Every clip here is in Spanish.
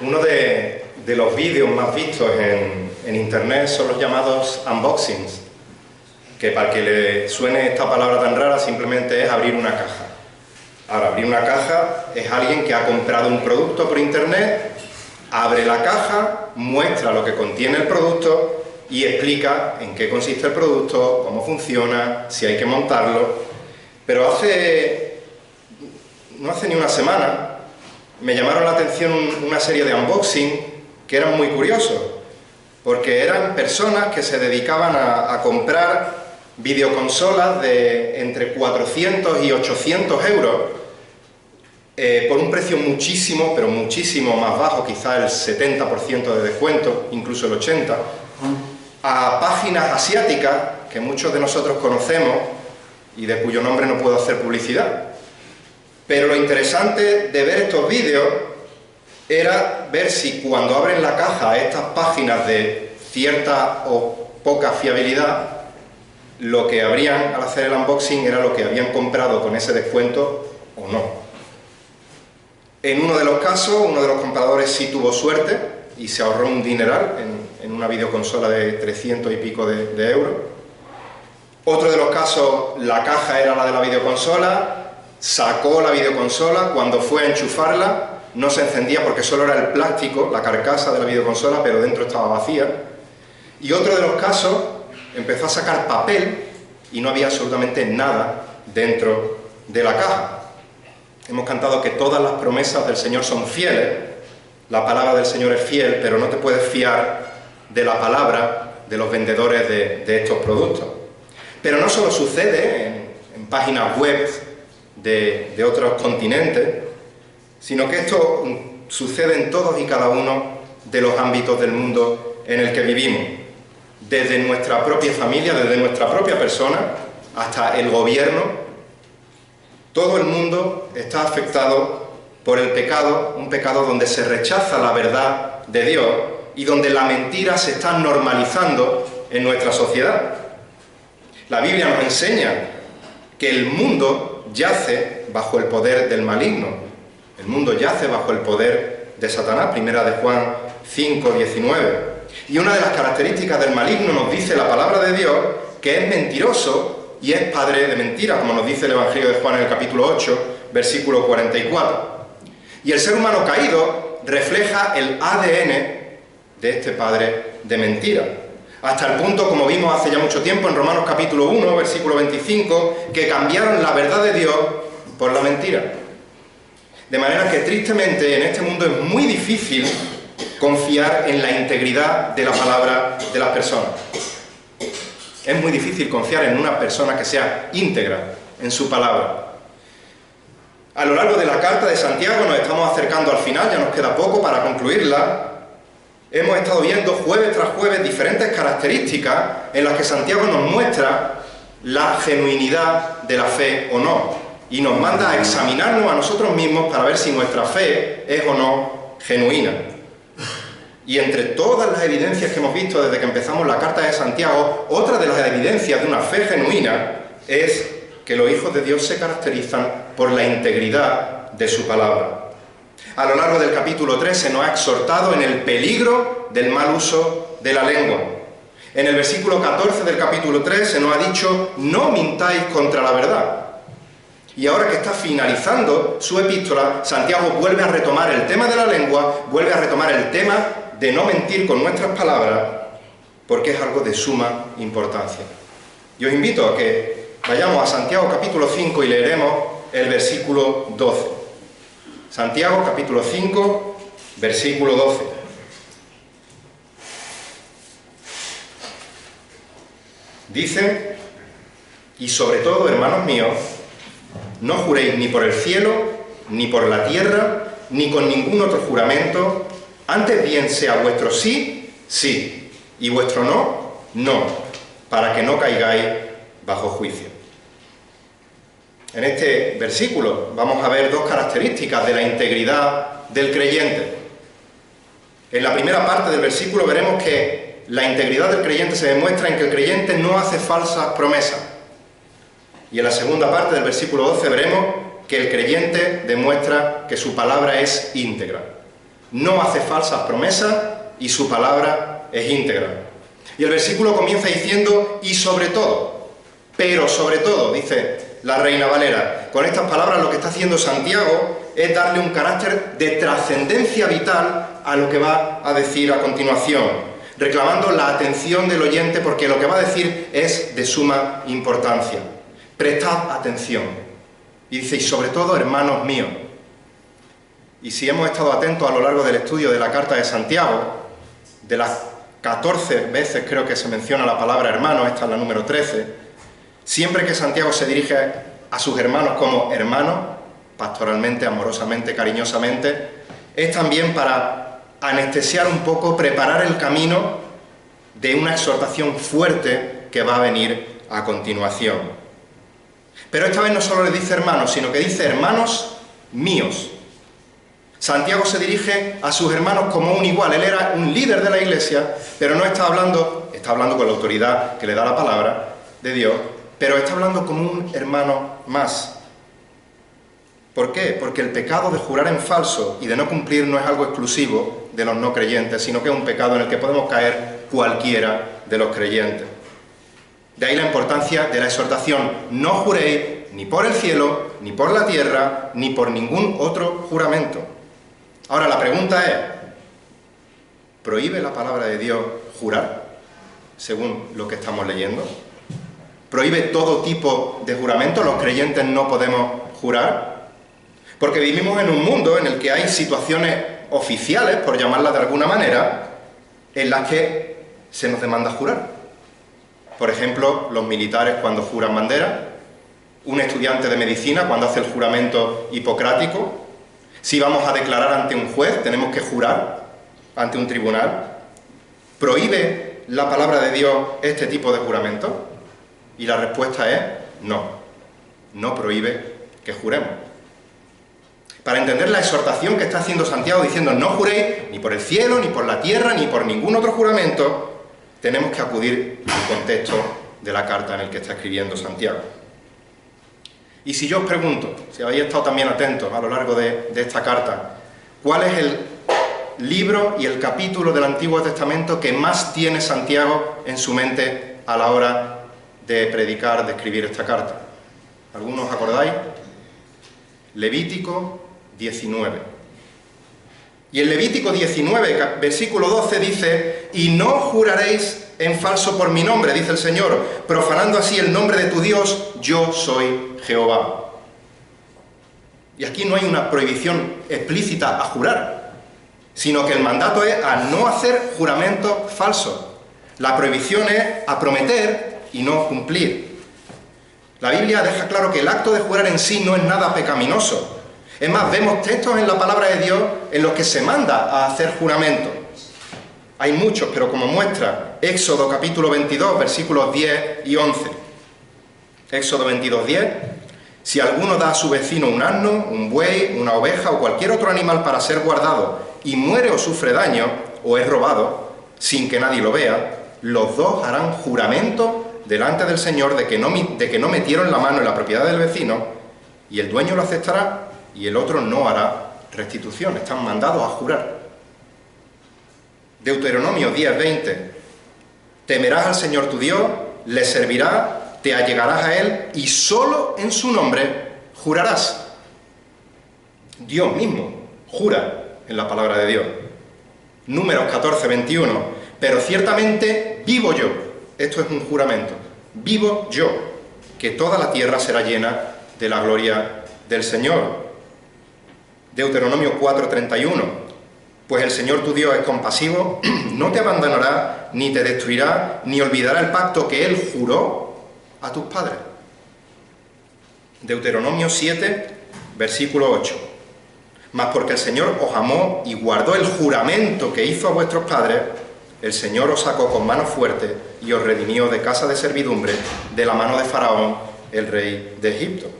Uno de los vídeos más vistos en internet son los llamados unboxings, que para que le suene esta palabra tan rara simplemente es abrir una caja. Ahora, abrir una caja es alguien que ha comprado un producto por internet, abre la caja, muestra lo que contiene el producto y explica en qué consiste el producto, cómo funciona, si hay que montarlo. Pero no hace ni una semana me llamaron la atención una serie de unboxing que eran muy curiosos, porque eran personas que se dedicaban a comprar videoconsolas de entre 400 y 800 euros por un precio muchísimo, pero muchísimo más bajo, quizá el 70% de descuento, incluso el 80%, a páginas asiáticas que muchos de nosotros conocemos y de cuyo nombre no puedo hacer publicidad. Pero lo interesante de ver estos vídeos era ver si cuando abren la caja a estas páginas de cierta o poca fiabilidad, lo que abrían al hacer el unboxing era lo que habían comprado con ese descuento o no. En uno de los casos, uno de los compradores sí tuvo suerte y se ahorró un dineral en una videoconsola de 300 y pico de euros. Otro de los casos, la caja era la de la videoconsola, sacó la videoconsola, cuando fue a enchufarla no se encendía porque solo era el plástico, la carcasa de la videoconsola, pero dentro estaba vacía. Y otro de los casos, empezó a sacar papel y no había absolutamente nada dentro de la caja. Hemos cantado que todas las promesas del Señor son fieles, la palabra del Señor es fiel, pero no te puedes fiar de la palabra de los vendedores de estos productos. Pero no solo sucede en páginas web de otros continentes, sino que esto sucede en todos y cada uno de los ámbitos del mundo en el que vivimos. Desde nuestra propia familia, desde nuestra propia persona, hasta el gobierno, todo el mundo está afectado por el pecado, un pecado donde se rechaza la verdad de Dios y donde la mentira se está normalizando en nuestra sociedad. La Biblia nos enseña que el mundo yace bajo el poder del maligno. El mundo yace bajo el poder de Satanás, primera de Juan 5:19. Y una de las características del maligno, nos dice la palabra de Dios, que es mentiroso y es padre de mentira, como nos dice el Evangelio de Juan en el capítulo 8, versículo 44. Y el ser humano caído refleja el ADN de este padre de mentira. Hasta el punto, como vimos hace ya mucho tiempo en Romanos capítulo 1, versículo 25, que cambiaron la verdad de Dios por la mentira. De manera que tristemente en este mundo es muy difícil confiar en la integridad de la palabra de las personas. Es muy difícil confiar en una persona que sea íntegra en su palabra. A lo largo de la carta de Santiago, nos estamos acercando al final, ya nos queda poco para concluirla. Hemos estado viendo jueves tras jueves diferentes características en las que Santiago nos muestra la genuinidad de la fe o no, y nos manda a examinarnos a nosotros mismos para ver si nuestra fe es o no genuina. Y entre todas las evidencias que hemos visto desde que empezamos la carta de Santiago, otra de las evidencias de una fe genuina es que los hijos de Dios se caracterizan por la integridad de su palabra. A lo largo del capítulo 3 se nos ha exhortado en el peligro del mal uso de la lengua. En el versículo 14 del capítulo 3 se nos ha dicho: no mintáis contra la verdad. Y ahora que está finalizando su epístola, Santiago vuelve a retomar el tema de la lengua, vuelve a retomar el tema de no mentir con nuestras palabras, porque es algo de suma importancia. Y os invito a que vayamos a Santiago capítulo 5 y leeremos el versículo 12. Santiago capítulo 5, versículo 12. Dice: y sobre todo, hermanos míos, no juréis ni por el cielo, ni por la tierra, ni con ningún otro juramento, antes bien sea vuestro sí, sí, y vuestro no, no, para que no caigáis bajo juicio. En este versículo vamos a ver dos características de la integridad del creyente. En la primera parte del versículo veremos que la integridad del creyente se demuestra en que el creyente no hace falsas promesas. Y en la segunda parte del versículo 12 veremos que el creyente demuestra que su palabra es íntegra. no hace falsas promesas y su palabra es íntegra. Y el versículo comienza diciendo, y sobre todo, pero sobre todo, dice la Reina Valera. Con estas palabras lo que está haciendo Santiago es darle un carácter de trascendencia vital a lo que va a decir a continuación, reclamando la atención del oyente porque lo que va a decir es de suma importancia. Prestad atención. Y dice, y sobre todo, hermanos míos. Y si hemos estado atentos a lo largo del estudio de la carta de Santiago, de las 14 veces creo que se menciona la palabra hermano, esta es la número 13, siempre que Santiago se dirige a sus hermanos como hermanos, pastoralmente, amorosamente, cariñosamente, es también para anestesiar un poco, preparar el camino de una exhortación fuerte que va a venir a continuación. Pero esta vez no solo le dice hermanos, sino que dice hermanos míos. Santiago se dirige a sus hermanos como un igual. Él era un líder de la iglesia, pero no está hablando con la autoridad que le da la palabra de Dios, pero está hablando como un hermano más. ¿Por qué? Porque el pecado de jurar en falso y de no cumplir no es algo exclusivo de los no creyentes, sino que es un pecado en el que podemos caer cualquiera de los creyentes. De ahí la importancia de la exhortación: no juréis ni por el cielo, ni por la tierra, ni por ningún otro juramento. Ahora la pregunta es, ¿prohíbe la palabra de Dios jurar, según lo que estamos leyendo? ¿Prohíbe todo tipo de juramento? ¿Los creyentes no podemos jurar? Porque vivimos en un mundo en el que hay situaciones oficiales, por llamarlas de alguna manera, en las que se nos demanda jurar. Por ejemplo, los militares cuando juran bandera, un estudiante de medicina cuando hace el juramento hipocrático. Si vamos a declarar ante un juez, tenemos que jurar ante un tribunal. ¿Prohíbe la palabra de Dios este tipo de juramento? Y la respuesta es no. No prohíbe que juremos. Para entender la exhortación que está haciendo Santiago diciendo no juréis ni por el cielo, ni por la tierra, ni por ningún otro juramento, tenemos que acudir al contexto de la carta en el que está escribiendo Santiago. Y si yo os pregunto, si habéis estado también atentos a lo largo de esta carta, ¿cuál es el libro y el capítulo del Antiguo Testamento que más tiene Santiago en su mente a la hora de predicar, de escribir esta carta? ¿Algunos os acordáis? Levítico 19. Y en Levítico 19, versículo 12 dice: y no juraréis en falso por mi nombre, dice el Señor, profanando así el nombre de tu Dios, yo soy Jehová. Y aquí no hay una prohibición explícita a jurar, sino que el mandato es a no hacer juramentos falsos. La prohibición es a prometer y no cumplir. La Biblia deja claro que el acto de jurar en sí no es nada pecaminoso. Es más, vemos textos en la palabra de Dios en los que se manda a hacer juramento. Hay muchos, pero como muestra, Éxodo capítulo 22, versículos 10 y 11. Éxodo 22, 10. Si alguno da a su vecino un asno, un buey, una oveja o cualquier otro animal para ser guardado y muere o sufre daño o es robado, sin que nadie lo vea, los dos harán juramento delante del Señor de que no metieron la mano en la propiedad del vecino, y el dueño lo aceptará y el otro no hará restitución. Están mandados a jurar. Deuteronomio 10:20. Temerás al Señor tu Dios, le servirás, te allegarás a Él y solo en su nombre jurarás. Dios mismo jura en la palabra de Dios. Números 14:21. Pero ciertamente vivo yo. Esto es un juramento. Vivo yo, que toda la tierra será llena de la gloria del Señor. Deuteronomio 4:31. Pues el Señor tu Dios es compasivo, no te abandonará, ni te destruirá, ni olvidará el pacto que Él juró a tus padres. Deuteronomio 7, versículo 8. Mas porque el Señor os amó y guardó el juramento que hizo a vuestros padres, el Señor os sacó con mano fuerte y os redimió de casa de servidumbre, de la mano de Faraón, el rey de Egipto.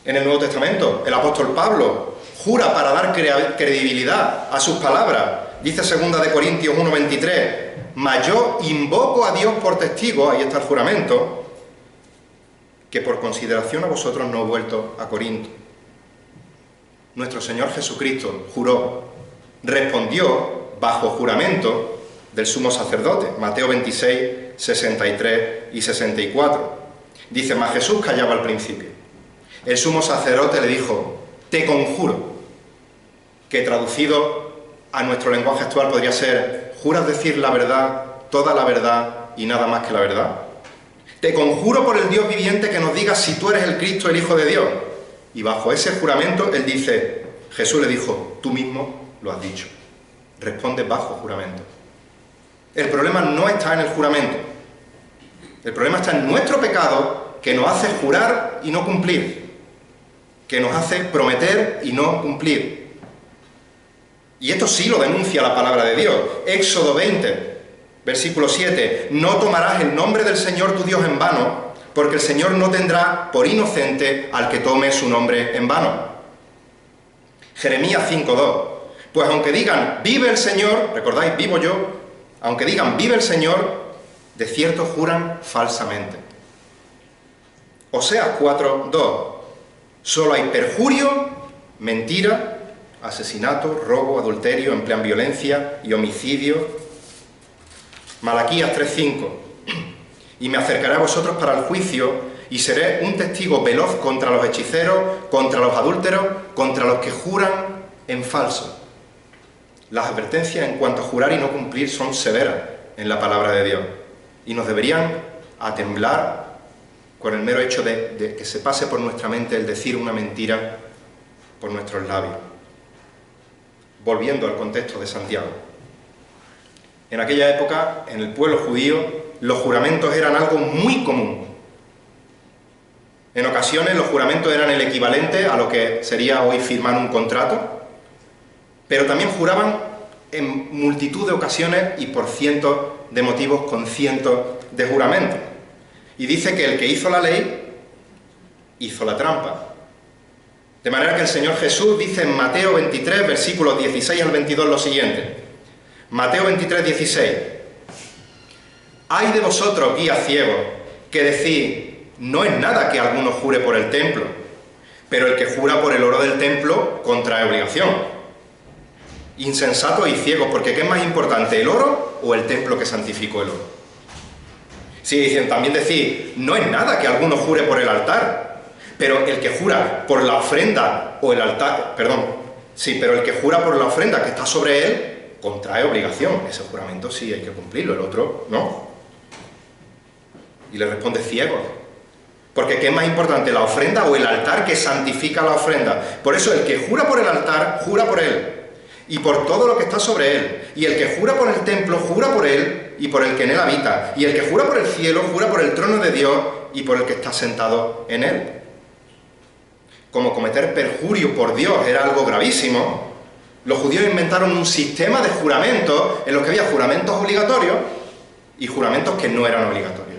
En el Nuevo Testamento, el apóstol Pablo jura para dar credibilidad a sus palabras. Dice 2 de Corintios 1:23, mas yo invoco a Dios por testigo, ahí está el juramento, que por consideración a vosotros no he vuelto a Corinto. Nuestro Señor Jesucristo juró respondió bajo juramento del sumo sacerdote. Mateo 26, 63 y 64. Dice, mas Jesús callaba al principio. El sumo sacerdote le dijo, te conjuro, que traducido a nuestro lenguaje actual podría ser, ¿juras decir la verdad, toda la verdad y nada más que la verdad? Te conjuro por el Dios viviente que nos digas si tú eres el Cristo, el Hijo de Dios. Y bajo ese juramento, él dice, Jesús le dijo, tú mismo lo has dicho. Responde bajo juramento. El problema no está en el juramento. El problema está en nuestro pecado, que nos hace jurar y no cumplir. Que nos hace prometer y no cumplir. Y esto sí lo denuncia la palabra de Dios. Éxodo 20, versículo 7. No tomarás el nombre del Señor tu Dios en vano, porque el Señor no tendrá por inocente al que tome su nombre en vano. Jeremías 5:2. Pues aunque digan, vive el Señor, recordáis, vivo yo, aunque digan, vive el Señor, de cierto juran falsamente. Oseas 4:2. Solo hay perjurio, mentira, asesinato, robo, adulterio, emplean violencia y homicidio. Malaquías 3:5. Y me acercaré a vosotros para el juicio y seré un testigo veloz contra los hechiceros, contra los adúlteros, contra los que juran en falso. Las advertencias en cuanto a jurar y no cumplir son severas en la palabra de Dios y nos deberían atemblar con el mero hecho de que se pase por nuestra mente el decir una mentira por nuestros labios. Volviendo al contexto de Santiago. En aquella época, en el pueblo judío, los juramentos eran algo muy común. En ocasiones los juramentos eran el equivalente a lo que sería hoy firmar un contrato, pero también juraban en multitud de ocasiones y por cientos de motivos con cientos de juramentos. Y dice que el que hizo la ley, hizo la trampa. De manera que el Señor Jesús dice en Mateo 23, versículos 16 al 22 lo siguiente. Mateo 23, 16. Ay de vosotros, guías ciegos, que decís, no es nada que alguno jure por el templo, pero el que jura por el oro del templo contrae obligación. Insensatos y ciegos, porque ¿qué es más importante, el oro o el templo que santificó el oro? Si dicen, también decir, no es nada que alguno jure por el altar, pero el que jura por la ofrenda o el altar, pero el que jura por la ofrenda que está sobre él, contrae obligación. Ese juramento sí hay que cumplirlo, el otro no. Y le responde ciegos. Porque ¿qué es más importante, la ofrenda o el altar que santifica la ofrenda? Por eso el que jura por el altar, jura por él y por todo lo que está sobre él. Y el que jura por el templo, jura por él y por el que en él habita. Y el que jura por el cielo, jura por el trono de Dios y por el que está sentado en él. Como cometer perjurio por Dios era algo gravísimo, los judíos inventaron un sistema de juramentos en los que había juramentos obligatorios y juramentos que no eran obligatorios.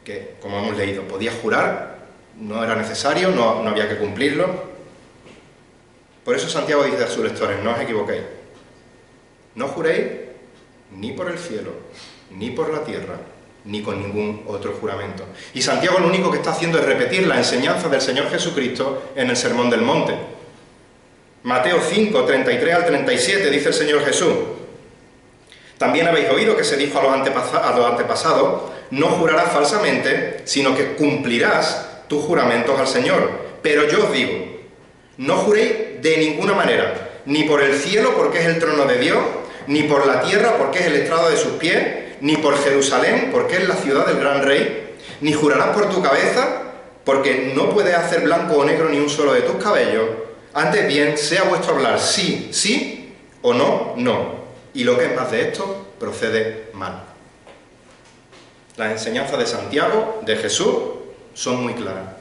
Que, como hemos leído, podías jurar, no era necesario, no había que cumplirlo. Por eso Santiago dice a sus lectores, no os equivoquéis. No juréis ni por el cielo, ni por la tierra, ni con ningún otro juramento. Y Santiago lo único que está haciendo es repetir la enseñanza del Señor Jesucristo en el Sermón del Monte. Mateo 5, 33 al 37, dice el Señor Jesús. También habéis oído que se dijo a los antepasados, no jurarás falsamente, sino que cumplirás tus juramentos al Señor. Pero yo os digo, no juréis de ninguna manera, ni por el cielo, porque es el trono de Dios, ni por la tierra, porque es el estrado de sus pies, ni por Jerusalén, porque es la ciudad del gran rey, ni jurarás por tu cabeza, porque no puedes hacer blanco o negro ni un solo de tus cabellos. Antes bien, sea vuestro hablar sí, sí, o no, no. Y lo que es más de esto, procede mal. Las enseñanzas de Santiago, de Jesús, son muy claras.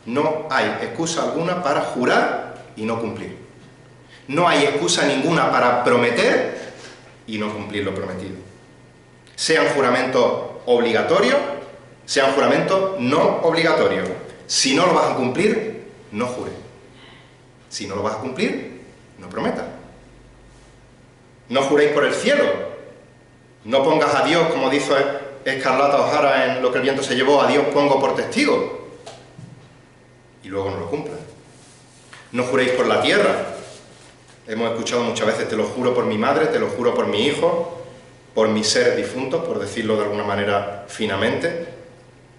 No hay excusa alguna para jurar y no cumplir. No hay excusa ninguna para prometer y no cumplir lo prometido. Sean juramentos obligatorios, sean juramentos no obligatorios. Si no lo vas a cumplir, no jures. Si no lo vas a cumplir, no prometas. No juréis por el cielo. No pongas a Dios, como dice Escarlata O'Hara en Lo que el viento se llevó, a Dios pongo por testigo. Y luego no lo cumplan. No juréis por la tierra. Hemos escuchado muchas veces, te lo juro por mi madre, te lo juro por mi hijo, por mis seres difuntos, por decirlo de alguna manera finamente.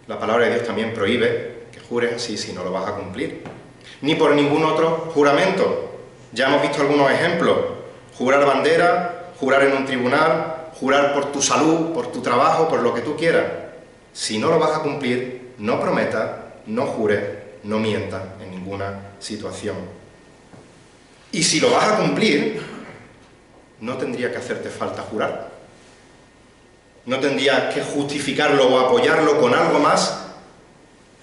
La palabra de Dios también prohíbe que jures así si no lo vas a cumplir. Ni por ningún otro juramento. Ya hemos visto algunos ejemplos. Jurar bandera, jurar en un tribunal, jurar por tu salud, por tu trabajo, por lo que tú quieras. Si no lo vas a cumplir, no prometas, no jures, no mientas en ninguna situación. Y si lo vas a cumplir, no tendría que hacerte falta jurar. No tendrías que justificarlo o apoyarlo con algo más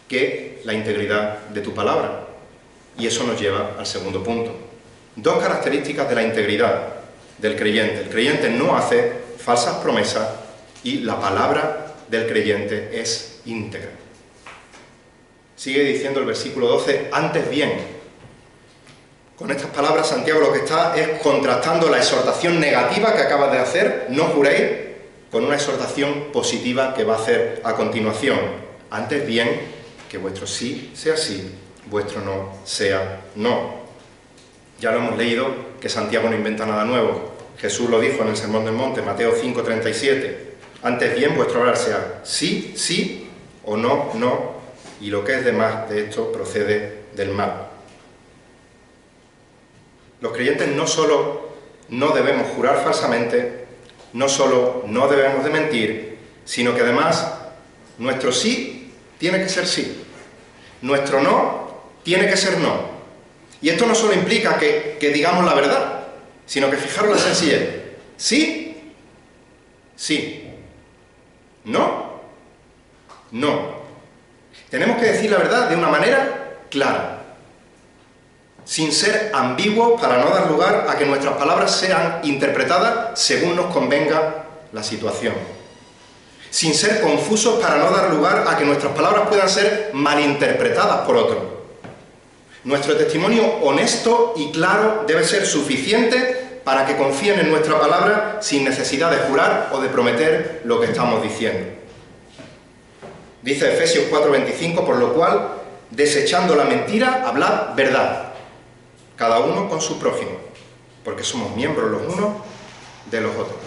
que la integridad de tu palabra. Y eso nos lleva al segundo punto. Dos características de la integridad del creyente. El creyente no hace falsas promesas y la palabra del creyente es íntegra. Sigue diciendo el versículo 12, antes bien. Con estas palabras Santiago lo que está es contrastando la exhortación negativa que acabas de hacer, no juréis, con una exhortación positiva que va a hacer a continuación. Antes bien, que vuestro sí sea sí, vuestro no sea no. Ya lo hemos leído, que Santiago no inventa nada nuevo. Jesús lo dijo en el Sermón del Monte, Mateo 5:37. Antes bien, vuestro hablar sea sí, sí, o no, no, y lo que es de más de esto procede del mal. Los creyentes no solo no debemos jurar falsamente, no solo no debemos de mentir, sino que además nuestro sí tiene que ser sí, nuestro no tiene que ser no. Y esto no solo implica que digamos la verdad, sino que fijaros la sencillez. Sí, sí. No, no. Tenemos que decir la verdad de una manera clara, sin ser ambiguos para no dar lugar a que nuestras palabras sean interpretadas según nos convenga la situación. Sin ser confusos para no dar lugar a que nuestras palabras puedan ser malinterpretadas por otros. Nuestro testimonio honesto y claro debe ser suficiente para que confíen en nuestra palabra sin necesidad de jurar o de prometer lo que estamos diciendo. Dice Efesios 4:25, por lo cual, desechando la mentira, hablad verdad, cada uno con su prójimo, porque somos miembros los unos de los otros.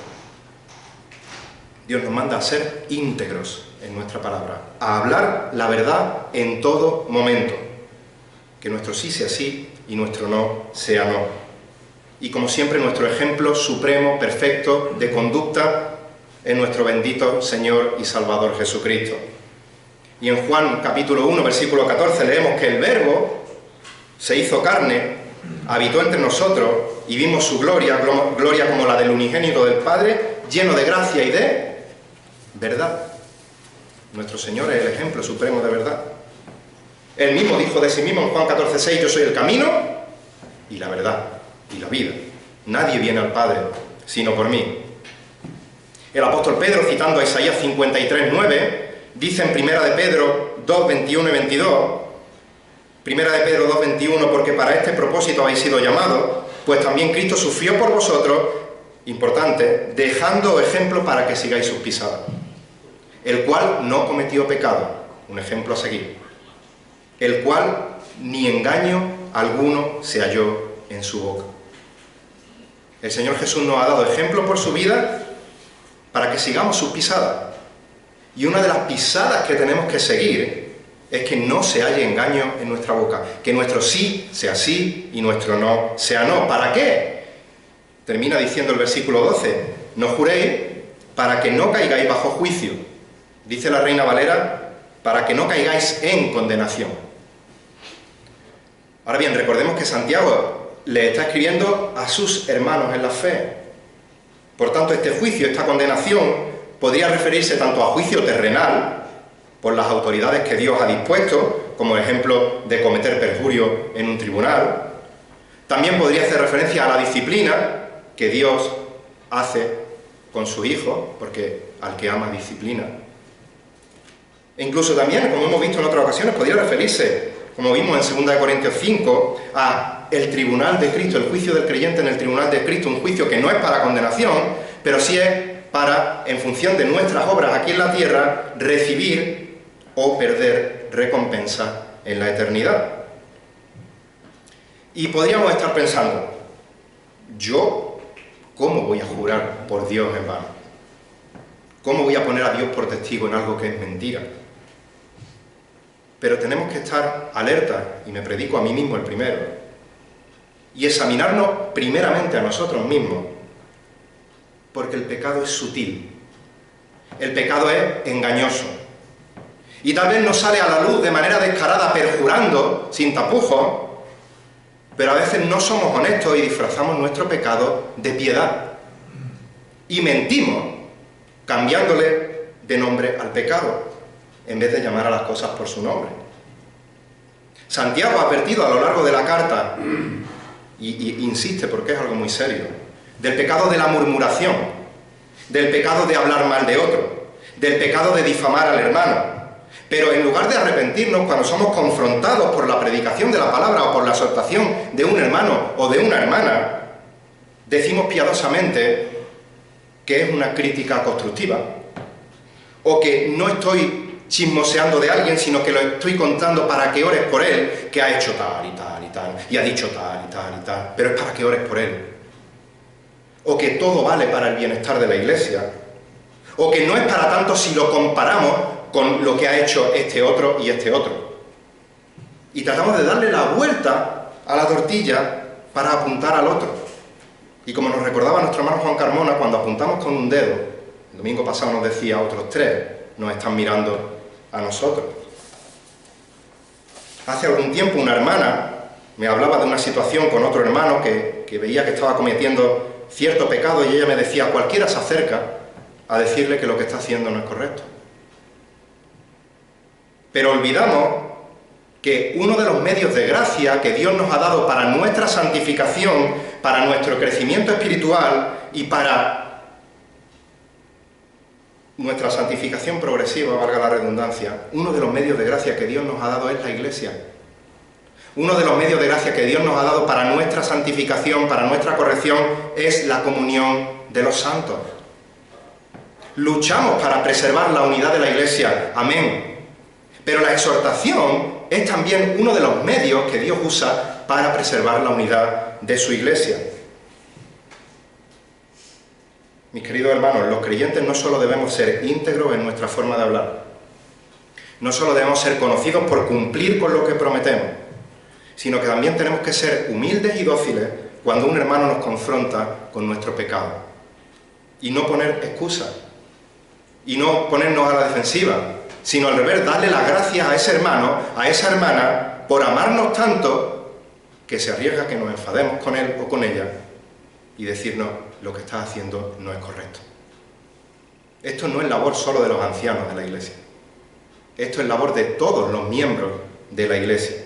Dios nos manda a ser íntegros en nuestra palabra, a hablar la verdad en todo momento, que nuestro sí sea sí y nuestro no sea no. Y como siempre, nuestro ejemplo supremo, perfecto, de conducta es nuestro bendito Señor y Salvador Jesucristo. Y en Juan capítulo 1, versículo 14, leemos que el Verbo se hizo carne, habitó entre nosotros y vimos su gloria, gloria como la del unigénito del Padre, lleno de gracia y de verdad. Nuestro Señor es el ejemplo supremo de verdad. Él mismo dijo de sí mismo en Juan 14:6, yo soy el camino y la verdad y la vida. Nadie viene al Padre sino por mí. El apóstol Pedro, citando a Isaías 53:9, dice en Primera de Pedro 2:21 y 22, Primera de Pedro 2:21, porque para este propósito habéis sido llamados, pues también Cristo sufrió por vosotros, importante, dejando ejemplo para que sigáis sus pisadas, el cual no cometió pecado, un ejemplo a seguir, el cual ni engaño alguno se halló en su boca. El Señor Jesús nos ha dado ejemplo por su vida para que sigamos sus pisadas. Y una de las pisadas que tenemos que seguir es que no se halle engaño en nuestra boca, que nuestro sí sea sí y nuestro no sea no. ¿Para qué? Termina diciendo el versículo 12, no juréis para que no caigáis bajo juicio. Dice la Reina Valera, para que no caigáis en condenación. Ahora bien, recordemos que Santiago le está escribiendo a sus hermanos en la fe. Por tanto, este juicio, esta condenación, podría referirse tanto a juicio terrenal, por las autoridades que Dios ha dispuesto, como ejemplo de cometer perjurio en un tribunal. También podría hacer referencia a la disciplina que Dios hace con su Hijo, porque al que ama disciplina. E incluso también, como hemos visto en otras ocasiones, podría referirse, como vimos en 2 Corintios 5, a el tribunal de Cristo, el juicio del creyente en el tribunal de Cristo, un juicio que no es para condenación, pero sí es para, en función de nuestras obras aquí en la tierra, recibir o perder recompensa en la eternidad. Y podríamos estar pensando, yo, ¿cómo voy a jurar por Dios en vano? ¿Cómo voy a poner a Dios por testigo en algo que es mentira? Pero tenemos que estar alertas, y me predico a mí mismo el primero, y examinarnos primeramente a nosotros mismos, porque el pecado es sutil, el pecado es engañoso, y tal vez no sale a la luz de manera descarada, perjurando, sin tapujos, pero a veces no somos honestos y disfrazamos nuestro pecado de piedad, y mentimos, cambiándole de nombre al pecado, en vez de llamar a las cosas por su nombre. Santiago ha advertido a lo largo de la carta, y insiste porque es algo muy serio, del pecado de la murmuración, del pecado de hablar mal de otro, del pecado de difamar al hermano. Pero en lugar de arrepentirnos cuando somos confrontados por la predicación de la palabra o por la exhortación de un hermano o de una hermana, decimos piadosamente que es una crítica constructiva, o que no estoy chismoseando de alguien, sino que lo estoy contando para que ores por él, que ha hecho tal y tal y tal, y ha dicho tal y tal y tal, pero es para que ores por él. O que todo vale para el bienestar de la Iglesia, o que no es para tanto si lo comparamos con lo que ha hecho este otro y este otro. Y tratamos de darle la vuelta a la tortilla para apuntar al otro. Y como nos recordaba nuestro hermano Juan Carmona, cuando apuntamos con un dedo, el domingo pasado nos decía, otros tres nos están mirando a nosotros. Hace algún tiempo una hermana me hablaba de una situación con otro hermano que veía que estaba cometiendo cierto pecado, y ella me decía, cualquiera se acerca a decirle que lo que está haciendo no es correcto. Pero olvidamos que uno de los medios de gracia que Dios nos ha dado para nuestra santificación, para nuestro crecimiento espiritual y para nuestra santificación progresiva, valga la redundancia, uno de los medios de gracia que Dios nos ha dado es la Iglesia. Uno de los medios de gracia que Dios nos ha dado para nuestra santificación, para nuestra corrección, es la comunión de los santos. Luchamos para preservar la unidad de la Iglesia, amén. Pero la exhortación es también uno de los medios que Dios usa para preservar la unidad de su Iglesia. Mis queridos hermanos, los creyentes no solo debemos ser íntegros en nuestra forma de hablar, no solo debemos ser conocidos por cumplir con lo que prometemos, sino que también tenemos que ser humildes y dóciles cuando un hermano nos confronta con nuestro pecado. Y no poner excusas, y no ponernos a la defensiva, sino al revés, darle las gracias a ese hermano, a esa hermana, por amarnos tanto que se arriesga a que nos enfademos con él o con ella y decirnos, lo que estás haciendo no es correcto. Esto no es labor solo de los ancianos de la Iglesia. Esto es labor de todos los miembros de la Iglesia.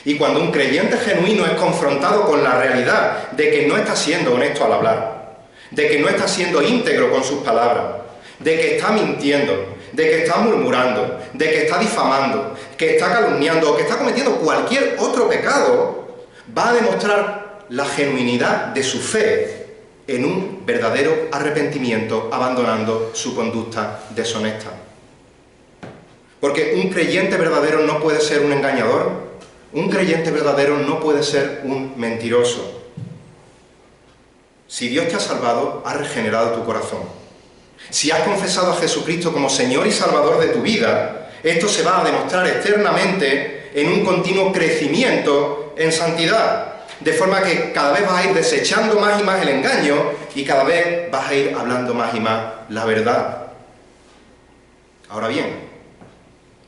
Y cuando un creyente genuino es confrontado con la realidad de que no está siendo honesto al hablar, de que no está siendo íntegro con sus palabras, de que está mintiendo, de que está murmurando, de que está difamando, que está calumniando o que está cometiendo cualquier otro pecado, va a demostrar la genuinidad de su fe en un verdadero arrepentimiento, abandonando su conducta deshonesta. Porque un creyente verdadero no puede ser un engañador, un creyente verdadero no puede ser un mentiroso. Si Dios te ha salvado, ha regenerado tu corazón. Si has confesado a Jesucristo como Señor y Salvador de tu vida, esto se va a demostrar externamente en un continuo crecimiento en santidad. De forma que cada vez vas a ir desechando más y más el engaño y cada vez vas a ir hablando más y más la verdad. Ahora bien,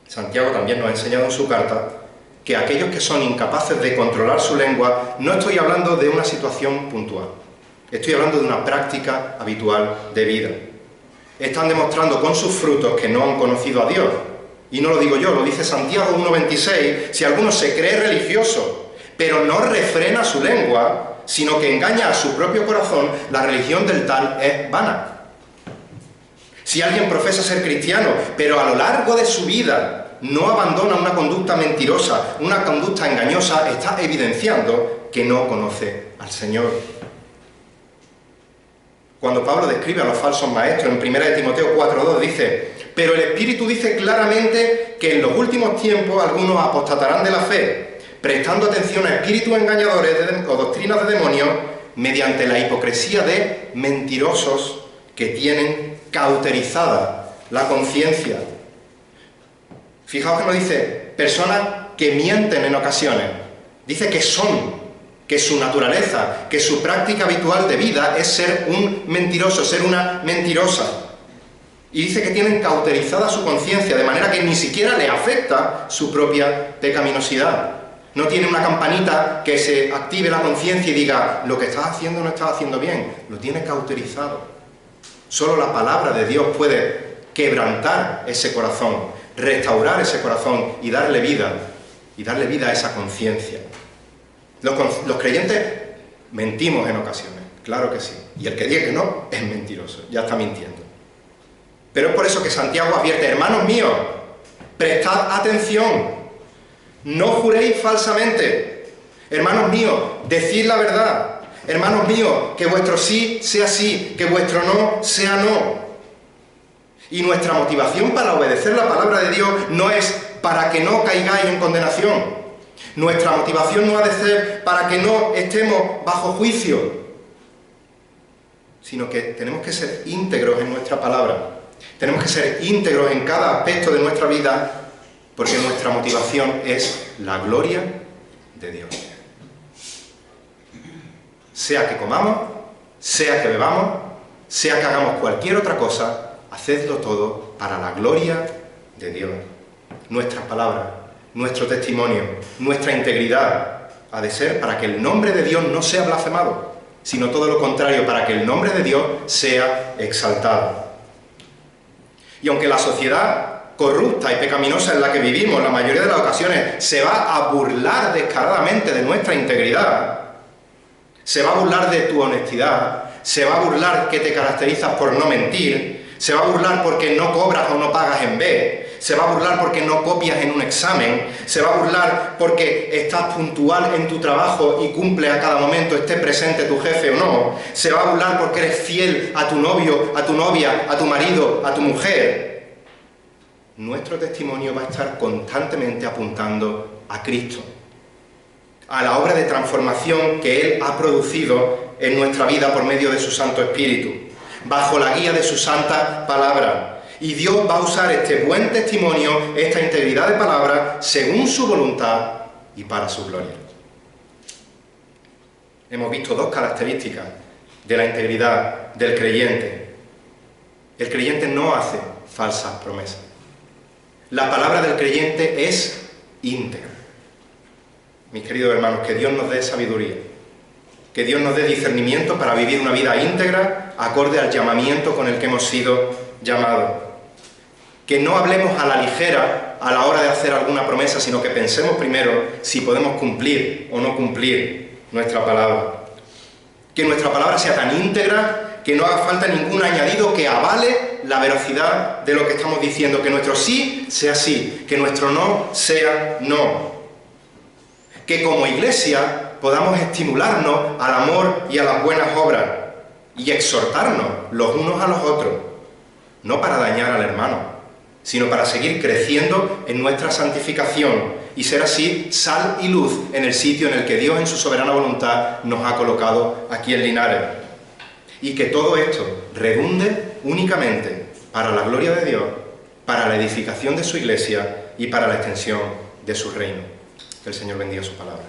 Santiago también nos ha enseñado en su carta que aquellos que son incapaces de controlar su lengua, no estoy hablando de una situación puntual, estoy hablando de una práctica habitual de vida. Están demostrando con sus frutos que no han conocido a Dios. Y no lo digo yo, lo dice Santiago 1:26, si alguno se cree religioso, pero no refrena su lengua, sino que engaña a su propio corazón, la religión del tal es vana. Si alguien profesa ser cristiano, pero a lo largo de su vida no abandona una conducta mentirosa, una conducta engañosa, está evidenciando que no conoce al Señor. Cuando Pablo describe a los falsos maestros en 1 Timoteo 4:2 dice, pero el Espíritu dice claramente que en los últimos tiempos algunos apostatarán de la fe, prestando atención a espíritus engañadores o doctrinas de demonios mediante la hipocresía de mentirosos que tienen cauterizada la conciencia. Fijaos que no dice personas que mienten en ocasiones, dice que son, que su naturaleza, que su práctica habitual de vida es ser un mentiroso, ser una mentirosa. Y dice que tienen cauterizada su conciencia, de manera que ni siquiera le afecta su propia pecaminosidad. No tiene una campanita que se active la conciencia y diga, lo que estás haciendo no estás haciendo bien. Lo tiene cauterizado. Solo la palabra de Dios puede quebrantar ese corazón, restaurar ese corazón y darle vida a esa conciencia. Los creyentes mentimos en ocasiones, claro que sí. Y el que diga que no, es mentiroso, ya está mintiendo. Pero es por eso que Santiago advierte, hermanos míos, prestad atención, no juréis falsamente. Hermanos míos, decid la verdad. Hermanos míos, que vuestro sí sea sí, que vuestro no sea no. Y nuestra motivación para obedecer la palabra de Dios no es para que no caigáis en condenación. Nuestra motivación no ha de ser para que no estemos bajo juicio, sino que tenemos que ser íntegros en nuestra palabra. Tenemos que ser íntegros en cada aspecto de nuestra vida, porque nuestra motivación es la gloria de Dios. Sea que comamos, sea que bebamos, sea que hagamos cualquier otra cosa, hacedlo todo para la gloria de Dios. Nuestras palabras, nuestro testimonio, nuestra integridad ha de ser para que el nombre de Dios no sea blasfemado, sino todo lo contrario, para que el nombre de Dios sea exaltado. Y aunque la sociedad corrupta y pecaminosa en la que vivimos, la mayoría de las ocasiones, se va a burlar descaradamente de nuestra integridad, se va a burlar de tu honestidad, se va a burlar que te caracterizas por no mentir, se va a burlar porque no cobras o no pagas en B, se va a burlar porque no copias en un examen, se va a burlar porque estás puntual en tu trabajo y cumples a cada momento, esté presente tu jefe o no, se va a burlar porque eres fiel a tu novio, a tu novia, a tu marido, a tu mujer. Nuestro testimonio va a estar constantemente apuntando a Cristo, a la obra de transformación que Él ha producido en nuestra vida por medio de su Santo Espíritu, bajo la guía de su santa palabra. Y Dios va a usar este buen testimonio, esta integridad de palabra, según su voluntad y para su gloria. Hemos visto dos características de la integridad del creyente. El creyente no hace falsas promesas. La palabra del creyente es íntegra. Mis queridos hermanos, que Dios nos dé sabiduría, que Dios nos dé discernimiento para vivir una vida íntegra, acorde al llamamiento con el que hemos sido llamados. Que no hablemos a la ligera a la hora de hacer alguna promesa, sino que pensemos primero si podemos cumplir o no cumplir nuestra palabra. Que nuestra palabra sea tan íntegra que no haga falta ningún añadido que avale la veracidad de lo que estamos diciendo, que nuestro sí sea sí, que nuestro no sea no. Que como iglesia podamos estimularnos al amor y a las buenas obras y exhortarnos los unos a los otros, no para dañar al hermano, sino para seguir creciendo en nuestra santificación y ser así sal y luz en el sitio en el que Dios en su soberana voluntad nos ha colocado aquí en Linares. Y que todo esto redunde únicamente para la gloria de Dios, para la edificación de su iglesia y para la extensión de su reino. Que el Señor bendiga su palabra.